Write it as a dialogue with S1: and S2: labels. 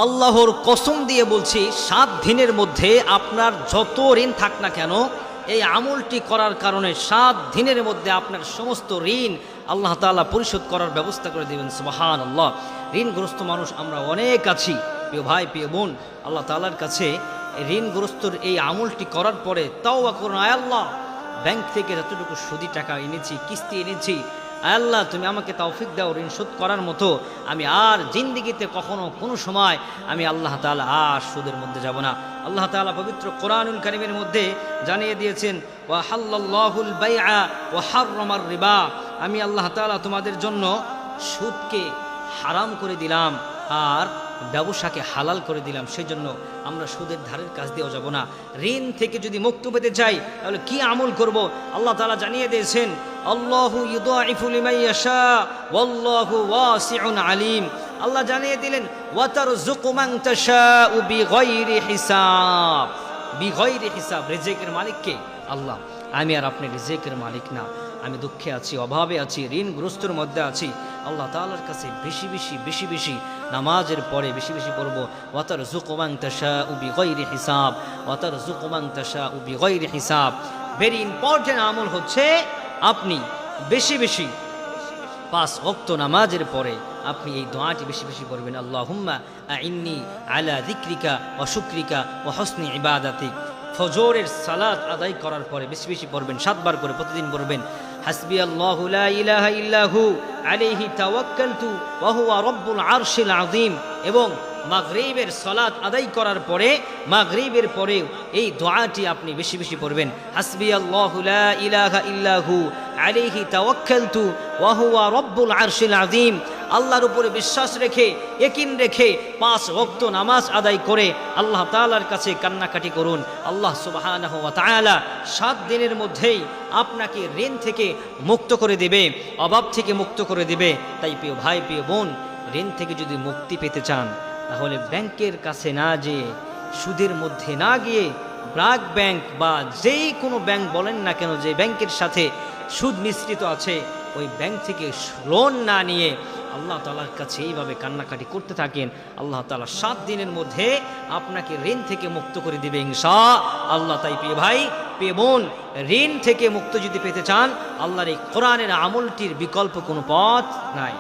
S1: আল্লাহর কসম দিয়ে বলছি 7 দিনের মধ্যে আপনার যত ঋণ থাক না কেন এই আমলটি করার কারণে 7 দিনের মধ্যে আপনার সমস্ত ঋণ আল্লাহ তাআলা পরিশোধ করার ব্যবস্থা করে দেবেন। সুবহানাল্লাহ। ঋণগ্রস্ত মানুষ আমরা অনেক আছি প্রিয় ভাই প্রিয় বোন, আল্লাহ তাআলার কাছে ঋণগ্রস্তর এই আমলটি করার পরে তাওবা করুন, আয় আল্লাহ ব্যাংক থেকে যতটুকু সুদি টাকা এনেছি, কিস্তি এনেছি, আল্লাহ তুমি আমাকে তৌফিক দাও ঋণ শোধ করার মতো, আমি আর জিন্দেগিতে কখনো কোনো সময় আমি আল্লাহ তাআলা আর সুদের মধ্যে যাব না। আল্লাহ তাআলা পবিত্র কোরআনুল কারীমের মধ্যে জানিয়ে দিয়েছেন, ওয়া হাল্লাল্লাহুল বাইআ ওয়া হাররামার রিবা, আমি আল্লাহ তাআলা তোমাদের জন্য সুদকে হারাম করে দিলাম আর ব্যবসাকে হালাল করে দিলাম। সেই জন্য আমরা সুদের ধারের কাজ দিয়েও যাব না। ঋণ থেকে যদি মুক্ত পেতে চাই তাহলে কি আমল করব? আল্লাহ তাআলা জানিয়ে দিয়েছেন, আল্লাহু ইউদাইফু লিমান ইয়াশা ওয়াল্লাহু ওয়াসিউন আলিম। আল্লাহ জানিয়ে দিলেন, ওয়া তারযুকু মান তাশাউ বিগাইরি হিসাব। বিগাইরি হিসাব, রিজিকের মালিক কে? আল্লাহ। আমি আর আপনি রিজিকের মালিক না। আমি দুঃখে আছি, অভাবে আছি, ঋণগ্রস্তর মধ্যে আছি। আল্লাহ তাআলার কাছে বেশি বেশি নামাজের পরে বেশি বেশি পড়ব, ওয়া তারযুকু মান তাশাউ বিগাইরি হিসাব, ওয়া তারযুকু মান তাশাউ বিগাইরি হিসাব। ভেরি ইম্পর্টেন্ট আমল হচ্ছে আপনি বেশি 5 ওয়াক্ত নামাজের পরে আপনি এই দোয়াটি বেশি বেশি পড়বেন, আল্লাহুম্মা আইন্নি আলা যিকরিকা ওয়া শুকরিকা ওয়া হুসনি ইবাদাতিক। ফজরের সালাত আদায় করার পরে বেশি বেশি পড়বেন, 7 বার করে প্রতিদিন পড়বেন। হাসবি আল্লাহু লা ইলাহা ইল্লাহু আলাইহি তাওয়াক্কালতু ওয়া হুয়া রাব্বুল আরশিল আযীম। এবং মাগরিবের সালাত আদায় করার পরে মাগরিবের পরে এই দোয়াটি আপনি বেশি বেশি পড়বেন, হাসবি আল্লাহু লা ইলাহা ইল্লাহু আলাইহি তাওয়াক্কালতু ওয়া হুয়া রাব্বুল আরশিল আযীম। আল্লাহর উপরে বিশ্বাস রেখে, ইয়াকিন রেখে 5 ওয়াক্ত নামাজ আদায় করে আল্লাহ তাআলার কাছে কান্নাকাটি করুন। আল্লাহ সুবহানাহু ওয়া তাআলা 7 দিনের মধ্যেই আপনাকে ঋণ থেকে মুক্ত করে দেবে, অভাব থেকে মুক্ত করে দেবে। তাই প্রিয় ভাই প্রিয় বোন, ঋণ থেকে যদি মুক্তি পেতে চান তাহলে ব্যাংকের কাছে না যেয়ে, সুদের মধ্যে না গিয়ে, ব্র্যাক ব্যাংক বা যেই কোনো ব্যাংক বলেন না কেন যে ব্যাংকের সাথে সুদ মিশ্রিত আছে, ওই ব্যাংক থেকে লোন না নিয়ে আল্লাহ তাআলার কাছে এইভাবে কান্নাকাটি করতে থাকেন। আল্লাহ তাআলা 7 দিনের মধ্যে আপনাকে ঋণ থেকে মুক্ত করে দিবে ইনশাআল্লাহ। তাই প্রিয় ভাই প্রিয় বোন, ঋণ থেকে মুক্ত যদি পেতে চান, আল্লাহর এই কোরআনের আমলটির বিকল্প কোনো পথ নাই।